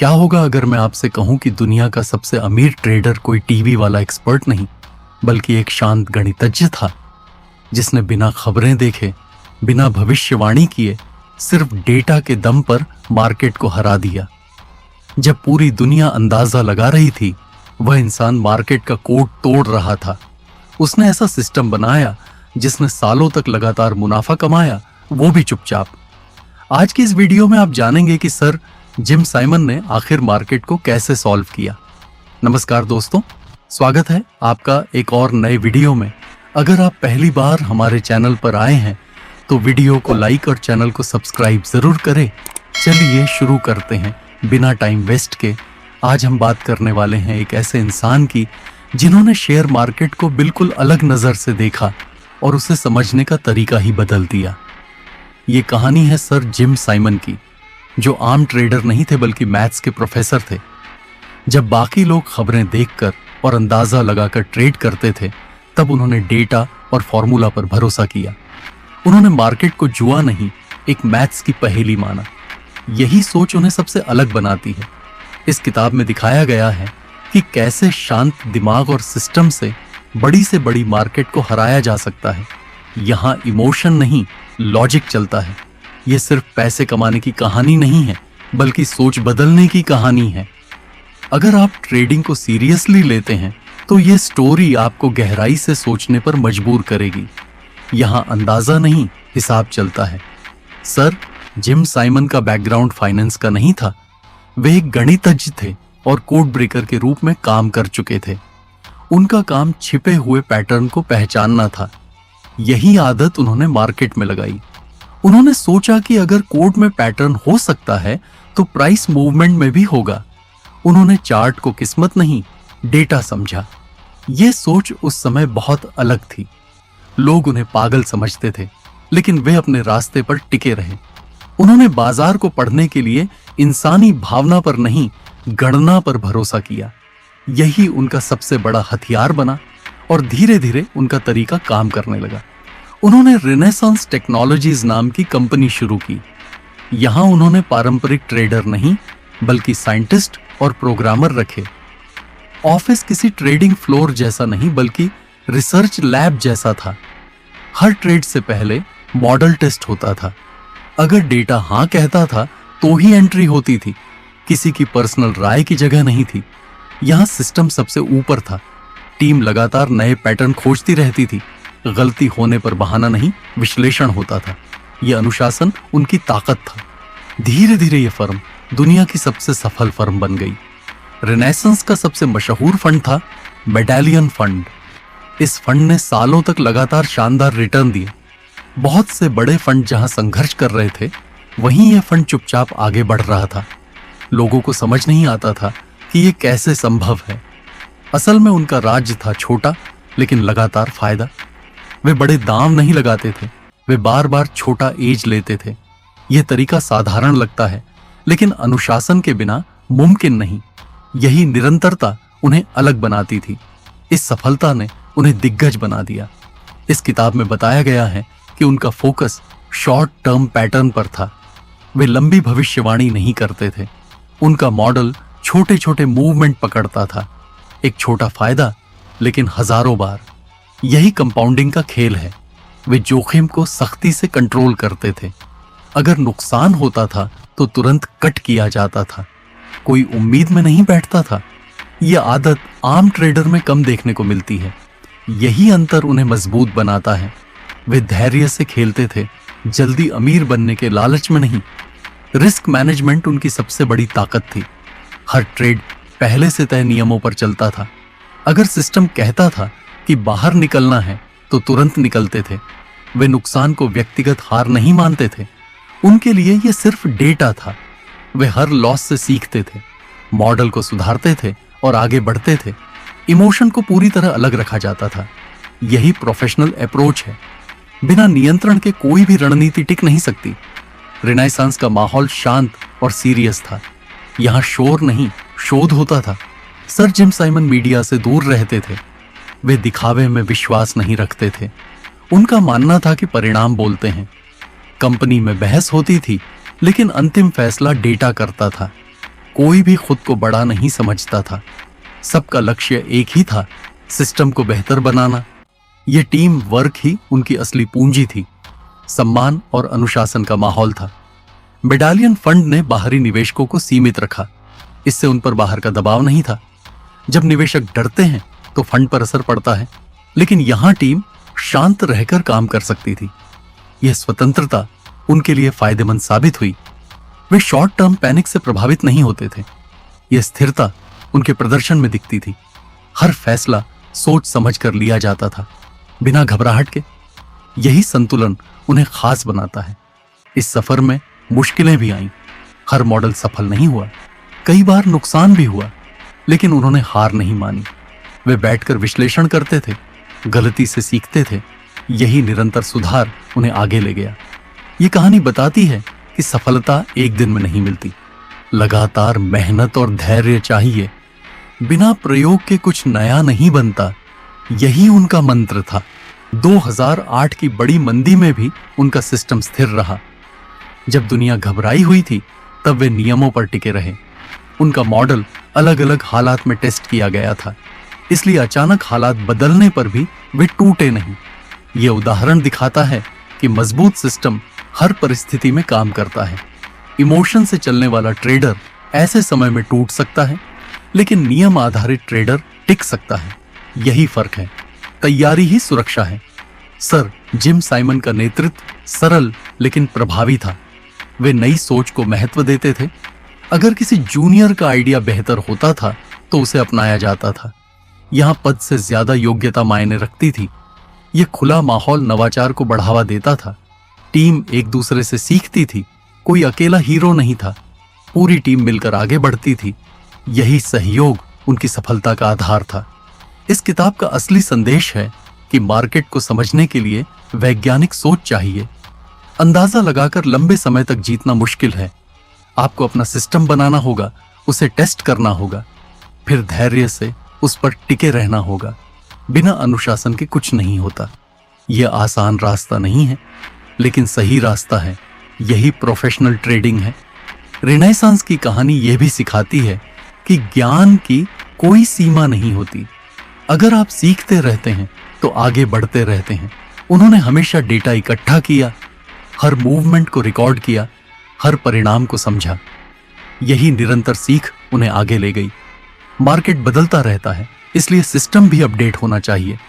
क्या होगा अगर मैं आपसे कहूं कि दुनिया का सबसे अमीर ट्रेडर कोई टीवी वाला एक्सपर्ट नहीं, बल्कि एक शांत गणितज्ञ था, जिसने बिना खबरें देखे, बिना भविष्यवाणी किए, सिर्फ डेटा के दम पर मार्केट को हरा दिया। जब पूरी दुनिया अंदाजा लगा रही थी, वह इंसान मार्केट का कोड तोड़ रहा था। उसने ऐसा सिस्टम बनाया जिसने सालों तक लगातार मुनाफा कमाया, वो भी चुपचाप। आज की इस वीडियो में आप जानेंगे कि सर जिम साइमन ने आखिर मार्केट को कैसे सॉल्व किया। नमस्कार दोस्तों, स्वागत है आपका एक और नए वीडियो में। अगर आप पहली बार हमारे चैनल पर आए हैं तो वीडियो को लाइक और चैनल को सब्सक्राइब जरूर करें। चलिए शुरू करते हैं बिना टाइम वेस्ट के। आज हम बात करने वाले हैं एक ऐसे इंसान की जिन्होंने शेयर मार्केट को बिल्कुल अलग नजर से देखा और उसे समझने का तरीका ही बदल दिया। ये कहानी है सर जिम साइमन की, जो आम ट्रेडर नहीं थे बल्कि मैथ्स के प्रोफेसर थे। जब बाकी लोग खबरें देखकर और अंदाजा लगाकर ट्रेड करते थे, तब उन्होंने डेटा और फॉर्मूला पर भरोसा किया। उन्होंने मार्केट को जुआ नहीं, एक मैथ्स की पहेली माना। यही सोच उन्हें सबसे अलग बनाती है। इस किताब में दिखाया गया है कि कैसे शांत दिमाग और सिस्टम से बड़ी मार्केट को हराया जा सकता है। यहाँ इमोशन नहीं, लॉजिक चलता है। ये सिर्फ पैसे कमाने की कहानी नहीं है, बल्कि सोच बदलने की कहानी है। अगर आप ट्रेडिंग को सीरियसली लेते हैं तो ये स्टोरी आपको गहराई से सोचने पर मजबूर करेगी। यहाँ अंदाजा नहीं, हिसाब चलता है। सर जिम साइमन का बैकग्राउंड फाइनेंस का नहीं था। वे एक गणितज्ञ थे और कोड ब्रेकर के रूप में काम कर चुके थे। उनका काम छिपे हुए पैटर्न को पहचानना था। यही आदत उन्होंने मार्केट में लगाई। उन्होंने सोचा कि अगर कोड में पैटर्न हो सकता है तो प्राइस मूवमेंट में भी होगा। उन्होंने चार्ट को किस्मत नहीं, डेटा समझा। यह सोच उस समय बहुत अलग थी। लोग उन्हें पागल समझते थे, लेकिन वे अपने रास्ते पर टिके रहे। उन्होंने बाजार को पढ़ने के लिए इंसानी भावना पर नहीं, गणना पर भरोसा किया। यही उनका सबसे बड़ा हथियार बना और धीरे धीरे उनका तरीका काम करने लगा। उन्होंने रेनेसांस टेक्नोलॉजीज नाम की कंपनी शुरू की। यहां उन्होंने पारंपरिक ट्रेडर नहीं, बल्कि साइंटिस्ट और प्रोग्रामर रखे। ऑफिस किसी ट्रेडिंग फ्लोर जैसा नहीं, बल्कि रिसर्च लैब जैसा था। हर ट्रेड से पहले मॉडल टेस्ट होता था। अगर डेटा हाँ कहता था तो ही एंट्री होती थी। किसी की पर्सनल राय की जगह नहीं थी। यहां सिस्टम सबसे ऊपर था। टीम लगातार नए पैटर्न खोजती रहती थी। गलती होने पर बहाना नहीं, विश्लेषण होता था। यह अनुशासन उनकी ताकत था। धीरे धीरे यह फर्म दुनिया की सबसे सफल फर्म बन गई। रेनेसांस का सबसे मशहूर फंड था मेडालियन फंड। इस फंड ने सालों तक लगातार शानदार रिटर्न दिए। बहुत से बड़े फंड जहां संघर्ष कर रहे थे, वहीं यह फंड चुपचाप आगे बढ़ रहा था। लोगों को समझ नहीं आता था कि यह कैसे संभव है। असल में उनका राज्य था छोटा, लेकिन लगातार फायदा। वे बड़े दाम नहीं लगाते थे, वे बार बार छोटा एज लेते थे। यह तरीका साधारण लगता है, लेकिन अनुशासन के बिना मुमकिन नहीं। यही निरंतरता उन्हें अलग बनाती थी। इस सफलता ने उन्हें दिग्गज बना दिया। इस किताब में बताया गया है कि उनका फोकस शॉर्ट टर्म पैटर्न पर था। वे लंबी भविष्यवाणी नहीं करते थे। उनका मॉडल छोटे छोटे मूवमेंट पकड़ता था। एक छोटा फायदा, लेकिन हजारों बार। यही कंपाउंडिंग का खेल है। वे जोखिम को सख्ती से कंट्रोल करते थे। अगर नुकसान होता था तो तुरंत कट किया जाता था। कोई उम्मीद में नहीं बैठता था। यह आदत आम ट्रेडर में कम देखने को मिलती है। यही अंतर उन्हें मजबूत बनाता है। वे धैर्य से खेलते थे, जल्दी अमीर बनने के लालच में नहीं। रिस्क मैनेजमेंट उनकी सबसे बड़ी ताकत थी। हर ट्रेड पहले से तय नियमों पर चलता था। अगर सिस्टम कहता था कि बाहर निकलना है तो तुरंत निकलते थे। वे नुकसान को व्यक्तिगत हार नहीं मानते थे। उनके लिए यह सिर्फ डेटा था। वे हर लॉस से सीखते थे, मॉडल को सुधारते थे और आगे बढ़ते थे। इमोशन को पूरी तरह अलग रखा जाता था। यही प्रोफेशनल अप्रोच है। बिना नियंत्रण के कोई भी रणनीति टिक नहीं सकती। रेनेसांस का माहौल शांत और सीरियस था। यहाँ शोर नहीं, शोध होता था। सर जिम साइमन मीडिया से दूर रहते थे। वे दिखावे में विश्वास नहीं रखते थे। उनका मानना था कि परिणाम बोलते हैं। कंपनी में बहस होती थी, लेकिन अंतिम फैसला डेटा करता था। कोई भी खुद को बड़ा नहीं समझता था। सबका लक्ष्य एक ही था, सिस्टम को बेहतर बनाना। यह टीम वर्क ही उनकी असली पूंजी थी। सम्मान और अनुशासन का माहौल था। मेडालियन फंड ने बाहरी निवेशकों को सीमित रखा। इससे उन पर बाहर का दबाव नहीं था। जब निवेशक डरते हैं तो फंड पर असर पड़ता है, लेकिन यहां टीम शांत रहकर काम कर सकती थी। यह स्वतंत्रता उनके लिए फायदेमंद साबित हुई। वे शॉर्ट टर्म पैनिक से प्रभावित नहीं होते थे। यह स्थिरता उनके प्रदर्शन में दिखती थी। हर फैसला सोच समझ कर लिया जाता था, बिना घबराहट के। यही संतुलन उन्हें खास बनाता है। इस सफर में मुश्किलें भी आईं। हर मॉडल सफल नहीं हुआ, कई बार नुकसान भी हुआ, लेकिन उन्होंने हार नहीं मानी। वे बैठकर विश्लेषण करते थे, गलती से सीखते थे। यही निरंतर सुधार उन्हें आगे ले गया। ये कहानी बताती है कि सफलता एक दिन में नहीं मिलती। लगातार मेहनत और धैर्य चाहिए। बिना प्रयोग के कुछ नया नहीं बनता। यही उनका मंत्र था। 2008 की बड़ी मंदी में भी उनका सिस्टम स्थिर रहा। जब दुनिया घबराई हुई थी, तब वे नियमों पर टिके रहे। उनका मॉडल अलग अलग हालात में टेस्ट किया गया था, इसलिए अचानक हालात बदलने पर भी वे टूटे नहीं। यह उदाहरण दिखाता है कि मजबूत सिस्टम हर परिस्थिति में काम करता है। इमोशन से चलने वाला ट्रेडर ऐसे समय में टूट सकता है, लेकिन नियम आधारित ट्रेडर टिक सकता है। यही फर्क है। तैयारी ही सुरक्षा है। सर जिम साइमन का नेतृत्व सरल लेकिन प्रभावी था। वे नई सोच को महत्व देते थे। अगर किसी जूनियर का आइडिया बेहतर होता था तो उसे अपनाया जाता था। यहां पद से ज्यादा योग्यता मायने रखती थी। यह खुला माहौल नवाचार को बढ़ावा देता था। टीम एक दूसरे से सीखती थी। कोई अकेला हीरो नहीं था। पूरी टीम मिलकर आगे बढ़ती थी। यही सहयोग उनकी सफलता का आधार था। इस किताब का असली संदेश है कि मार्केट को समझने के लिए वैज्ञानिक सोच चाहिए। अंदाजा लगाकर लंबे समय तक जीतना मुश्किल है। आपको अपना सिस्टम बनाना होगा, उसे टेस्ट करना होगा, फिर धैर्य से उस पर टिके रहना होगा। बिना अनुशासन के कुछ नहीं होता। यह आसान रास्ता नहीं है, लेकिन सही रास्ता है। यही प्रोफेशनल ट्रेडिंग है। रिनेसांस की कहानी यह भी सिखाती है कि ज्ञान की कोई सीमा नहीं होती। अगर आप सीखते रहते हैं तो आगे बढ़ते रहते हैं। उन्होंने हमेशा डेटा इकट्ठा किया, हर मूवमेंट को रिकॉर्ड किया, हर परिणाम को समझा। यही निरंतर सीख उन्हें आगे ले गई। मार्केट बदलता रहता है, इसलिए सिस्टम भी अपडेट होना चाहिए।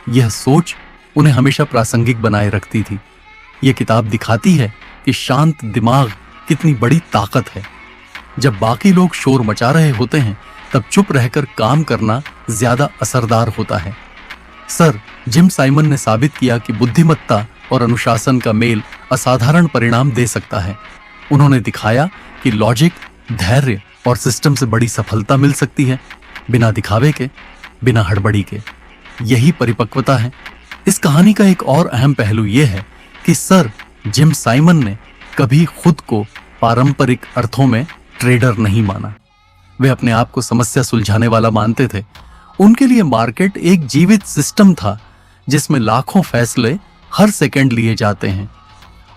यह सोच उन्हें हमेशा प्रासंगिक बनाए रखती थी। यह किताब दिखाती है कि शांत दिमाग कितनी बड़ी ताकत है। जब बाकी लोग शोर मचा रहे होते हैं, तब चुप रहकर काम करना ज्यादा असरदार होता है। सर जिम साइमन ने साबित किया कि बुद्धिमत्ता और अनुशासन का मेल असाधारण परिणाम दे सकता है। उन्होंने दिखाया कि लॉजिक, धैर्य और सिस्टम से बड़ी सफलता मिल सकती है, बिना दिखावे के, बिना हड़बड़ी के। यही परिपक्वता है। इस कहानी का एक और अहम पहलू यह है कि सर जिम साइमन ने कभी खुद को पारंपरिक अर्थों में ट्रेडर नहीं माना। वे अपने आप को समस्या सुलझाने वाला मानते थे। उनके लिए मार्केट एक जीवित सिस्टम था, जिसमें लाखों फैसले हर सेकंड लिए जाते हैं।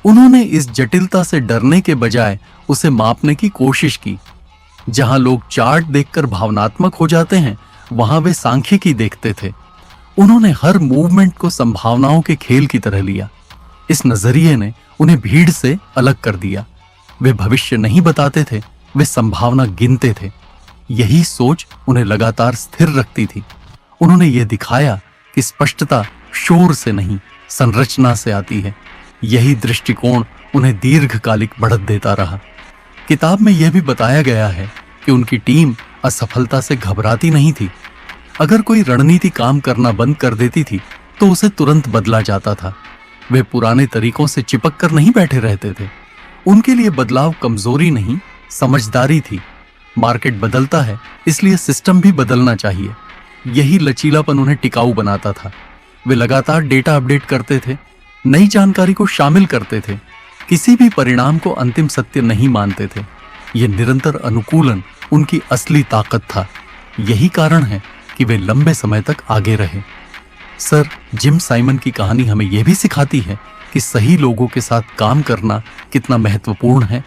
उन्होंने इस जटिलता से डरने के बजाय उसे मापने की कोशिश की। जहां लोग चार्ट देखकर भावनात्मक हो जाते हैं, वहां वे सांख्यिकी देखते थे। उन्होंने हर मूवमेंट को संभावनाओं के खेल की तरह लिया। इस नजरिए ने उन्हें भीड़ से अलग कर दिया। वे भविष्य नहीं बताते थे, वे संभावना गिनते थे। यही सोच उन्हें लगातार स्थिर रखती थी। उन्होंने यह दिखाया कि स्पष्टता शोर से नहीं, संरचना से आती है। यही दृष्टिकोण उन्हें दीर्घकालिक बढ़त देता रहा। किताब में यह भी बताया गया है कि उनकी टीम असफलता से घबराती नहीं थी। अगर कोई रणनीति काम करना बंद कर देती थी, तो उसे तुरंत बदला जाता था। वे पुराने तरीकों से चिपक कर नहीं बैठे रहते थे। उनके लिए बदलाव कमजोरी नहीं, समझदारी थी। मार्केट बदलता है, इसलिए सिस्टम भी बदलना चाहिए। यही लचीलापन उन्हें टिकाऊ बनाता था। वे लगातार डेटा अपडेट करते थे, नई जानकारी को शामिल करते थे, किसी भी परिणाम को अंतिम सत्य नहीं मानते थे। यह निरंतर अनुकूलन उनकी असली ताकत था। यही कारण है कि वे लंबे समय तक आगे रहे। सर जिम साइमन की कहानी हमें यह भी सिखाती है कि सही लोगों के साथ काम करना कितना महत्वपूर्ण है।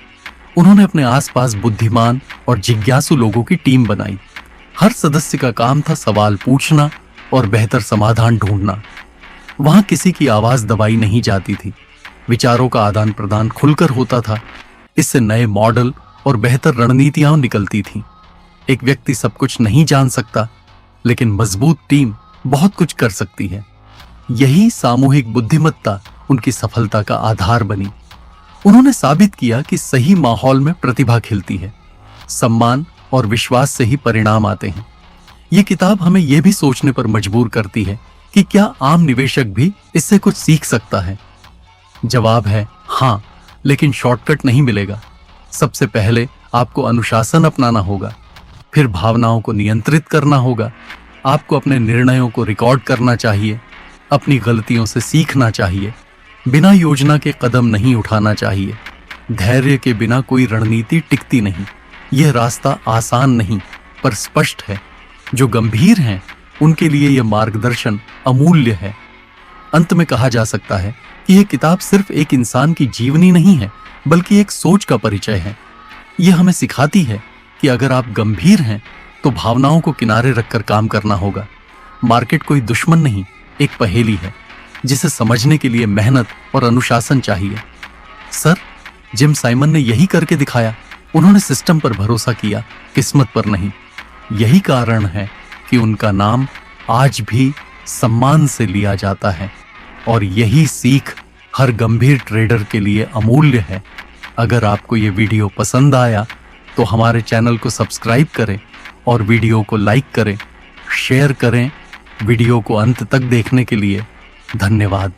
उन्होंने अपने आसपास बुद्धिमान और जिज्ञासु लोगों की टीम बनाई। हर सदस्य का काम था सवाल पूछना और बेहतर समाधान ढूंढना। वहां किसी की आवाज दबाई नहीं जाती थी, विचारों का आदान प्रदान खुलकर होता था। इससे नए मॉडल और बेहतर रणनीतियां निकलती थीं। एक व्यक्ति सब कुछ नहीं जान सकता, लेकिन मजबूत टीम बहुत कुछ कर सकती है। यही सामूहिक बुद्धिमत्ता उनकी सफलता का आधार बनी। उन्होंने साबित किया कि सही माहौल में प्रतिभा खिलती है, सम्मान और विश्वास से ही परिणाम आते हैं। ये किताब हमें यह भी सोचने पर मजबूर करती है कि क्या आम निवेशक भी इससे कुछ सीख सकता है? जवाब है हाँ, लेकिन शॉर्टकट नहीं मिलेगा। सबसे पहले आपको अनुशासन अपनाना होगा, फिर भावनाओं को नियंत्रित करना होगा। आपको अपने निर्णयों को रिकॉर्ड करना चाहिए, अपनी गलतियों से सीखना चाहिए, बिना योजना के कदम नहीं उठाना चाहिए। धैर्य के बिना कोई रणनीति टिकती नहीं। यह रास्ता आसान नहीं पर स्पष्ट है। जो गंभीर हैं उनके लिए यह मार्गदर्शन अमूल्य है। अंत में कहा जा सकता है कि यह किताब सिर्फ एक इंसान की जीवनी नहीं है, बल्कि एक सोच का परिचय है। यह हमें सिखाती है कि अगर आप गंभीर हैं तो भावनाओं को किनारे रखकर काम करना होगा। मार्केट कोई दुश्मन नहीं, एक पहेली है जिसे समझने के लिए मेहनत और अनुशासन चाहिए। सर जिम साइमन ने यही करके दिखाया। उन्होंने सिस्टम पर भरोसा किया, किस्मत पर नहीं। यही कारण है कि उनका नाम आज भी सम्मान से लिया जाता है, और यही सीख हर गंभीर ट्रेडर के लिए अमूल्य है। अगर आपको ये वीडियो पसंद आया तो हमारे चैनल को सब्सक्राइब करें और वीडियो को लाइक करें, शेयर करें। वीडियो को अंत तक देखने के लिए धन्यवाद।